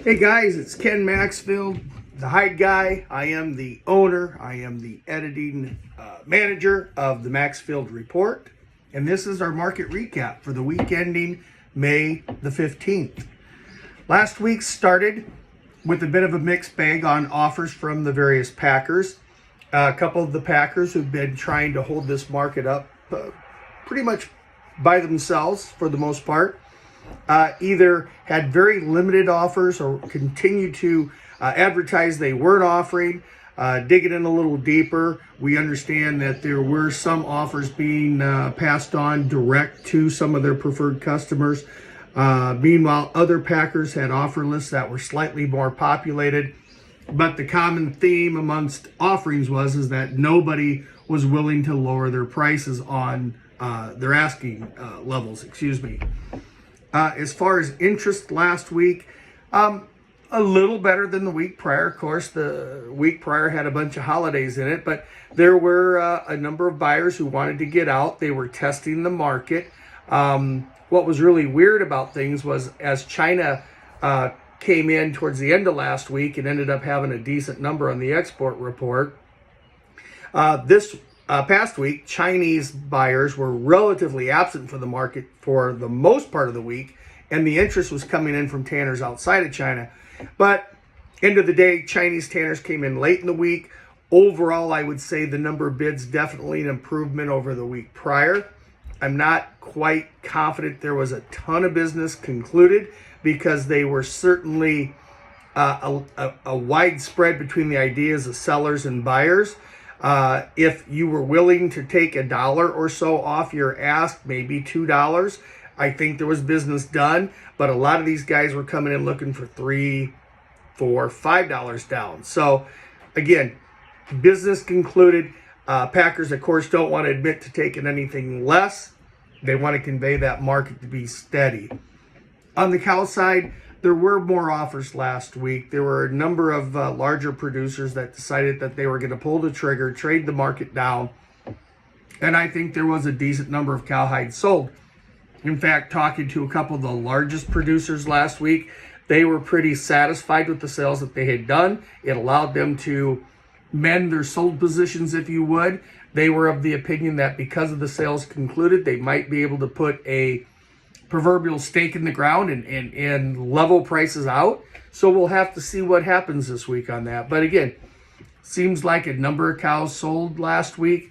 Hey guys, it's Ken Maxfield, the Hide Guy. I am the owner, I am the editing manager of the Maxfield Report, and this is our market recap for the week ending May the 15th. Last week started with a bit of a mixed bag on offers from the various packers. A couple of the packers who've been trying to hold this market up pretty much by themselves for the most part. Either had very limited offers or continued to advertise they weren't offering. Digging in a little deeper, we understand that there were some offers being passed on direct to some of their preferred customers. Meanwhile, other packers had offer lists that were slightly more populated. But the common theme amongst offerings was that nobody was willing to lower their prices on their asking levels, As far as interest last week, a little better than the week prior. Of course, the week prior had a bunch of holidays in it, but there were a number of buyers who wanted to get out. They were testing the market. What was really weird about things was as China came in towards the end of last week and ended up having a decent number on the export report, this past week, Chinese buyers were relatively absent from the market for the most part of the week, and the interest was coming in from tanners outside of China. But end of the day, Chinese tanners came in late in the week. Overall, I would say the number of bids definitely an improvement over the week prior. I'm not quite confident there was a ton of business concluded because they were certainly a widespread between the ideas of sellers and buyers. If you were willing to take $1 or so off your ask, maybe $2, I think there was business done. But a lot of these guys were coming in looking for $3, $4, $5 down. So again, business concluded. Packers, of course, don't want to admit to taking anything less. They want to convey that market to be steady. On the cow side, there were more offers last week. There were a number of larger producers that decided that they were going to pull the trigger, trade the market down, and I think there was a decent number of cowhides sold. In fact, talking to a couple of the largest producers last week, they were pretty satisfied with the sales that they had done. It allowed them to mend their sold positions, if you would. They were of the opinion that because of the sales concluded, they might be able to put a proverbial stake in the ground and level prices out. So we'll have to see what happens this week on that. But again, seems like a number of cows sold last week.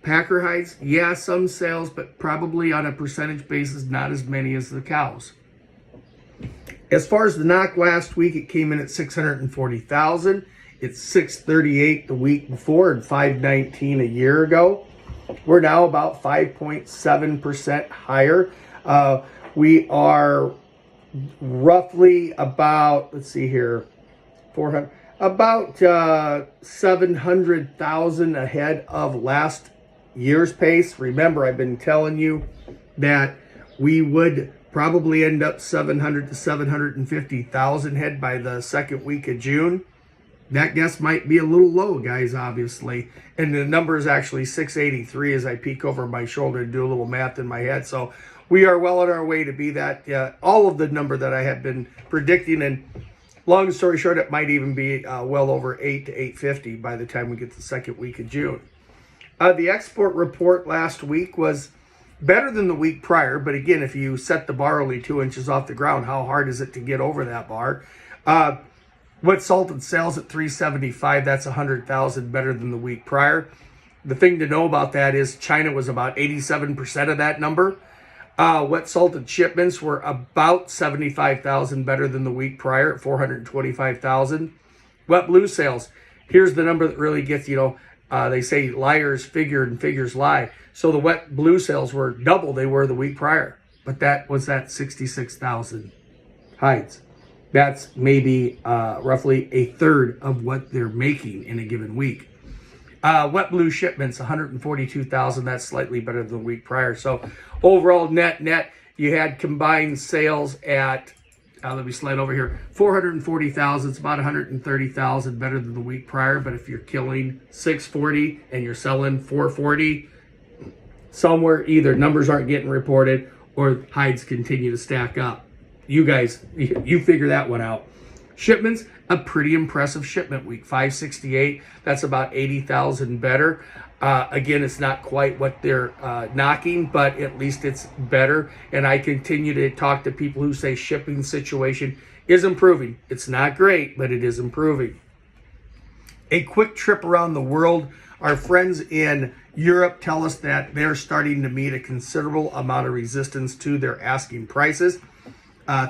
Packer hides, yeah, some sales, but probably on a percentage basis, not as many as the cows. As far as the knock last week, it came in at 640,000. It's 638 the week before and 519 a year ago. We're now about 5.7% higher. We are roughly about, let's see here, 400, about 700,000 ahead of last year's pace. Remember, I've been telling you that we would probably end up 700 to 750,000 head by the second week of June. That guess might be a little low, guys, obviously. And the number is actually 683 as I peek over my shoulder and do a little math in my head. So we are well on our way to be that, all of the number that I have been predicting. And long story short, it might even be well over 8 to 850 by the time we get to the second week of June. The export report last week was better than the week prior. But again, if you set the bar only 2 inches off the ground, how hard is it to get over that bar? Wet salted sales at 375, that's 100,000 better than the week prior. The thing to know about that is China was about 87% of that number. Wet salted shipments were about 75,000 better than the week prior at 425,000. Wet blue sales, here's the number that really gets, they say liars figure and figures lie. So the wet blue sales were double they were the week prior, but that was at 66,000 hides. That's maybe roughly a third of what they're making in a given week. Wet blue shipments, 142,000. That's slightly better than the week prior. So overall, net, you had combined sales at, let me slide over here, 440,000. It's about 130,000 better than the week prior. But if you're killing 640 and you're selling 440, somewhere either numbers aren't getting reported or hides continue to stack up. You guys, you figure that one out. Shipments, a pretty impressive shipment week, 568. That's about 80,000 better. Again, it's not quite what they're knocking, but at least it's better. And I continue to talk to people who say shipping situation is improving. It's not great, but it is improving. A quick trip around the world. Our friends in Europe tell us that they're starting to meet a considerable amount of resistance to their asking prices.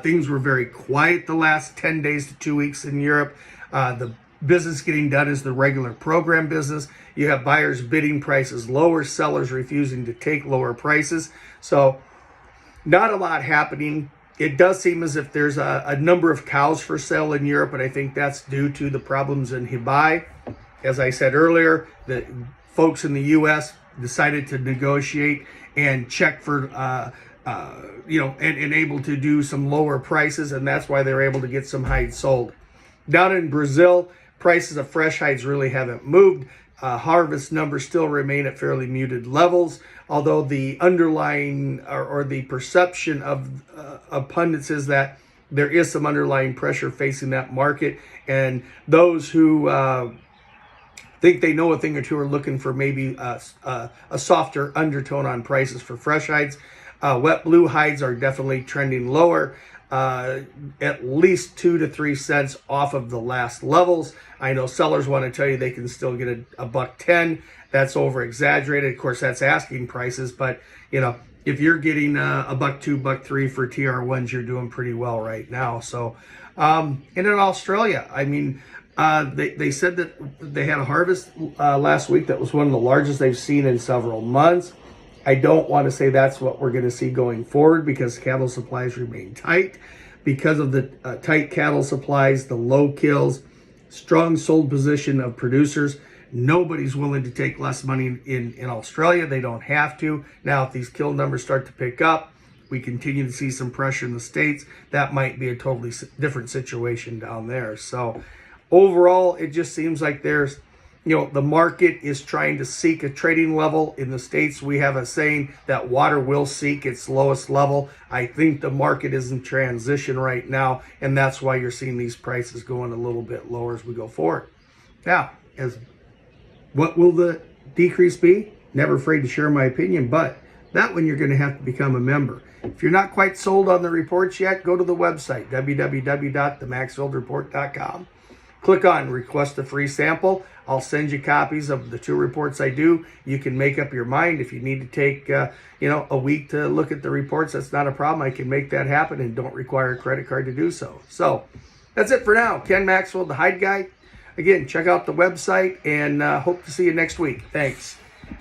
Things were very quiet the last 10 days to 2 weeks in Europe. The business getting done is the regular program business. You have buyers bidding prices lower, sellers refusing to take lower prices. So not a lot happening. It does seem as if there's a number of cows for sale in Europe, but I think that's due to the problems in Dubai. As I said earlier, the folks in the U.S. decided to negotiate and check for, and able to do some lower prices, and that's why they're able to get some hides sold. Down in Brazil, prices of fresh hides really haven't moved. Harvest numbers still remain at fairly muted levels, although the underlying or the perception of pundits is that there is some underlying pressure facing that market, and those who think they know a thing or two are looking for maybe a softer undertone on prices for fresh hides. Wet blue hides are definitely trending lower, at least 2 to 3 cents off of the last levels. I know sellers want to tell you they can still get a $1.10. That's over exaggerated. Of course, that's asking prices, but if you're getting a $1.2, $1.3 for TR1s, you're doing pretty well right now. So, and in Australia, I mean, they said that they had a harvest last week that was one of the largest they've seen in several months. I don't want to say that's what we're going to see going forward because cattle supplies remain tight. Because of the tight cattle supplies, the low kills, strong sold position of producers, nobody's willing to take less money in Australia. They don't have to. Now, if these kill numbers start to pick up, we continue to see some pressure in the States. That might be a totally different situation down there. So overall, it just seems like there's, the market is trying to seek a trading level. In the States, we have a saying that water will seek its lowest level. I think the market is in transition right now, and that's why you're seeing these prices going a little bit lower as we go forward. Now, what will the decrease be? Never afraid to share my opinion, but that one you're going to have to become a member. If you're not quite sold on the reports yet, go to the website, www.themaxfieldreport.com. Click on request a free sample. I'll send you copies of the 2 reports I do. You can make up your mind. If you need to take a week to look at the reports, that's not a problem. I can make that happen and don't require a credit card to do so. So that's it for now. Ken Maxfield, the Hide Guy. Again, check out the website and hope to see you next week. Thanks.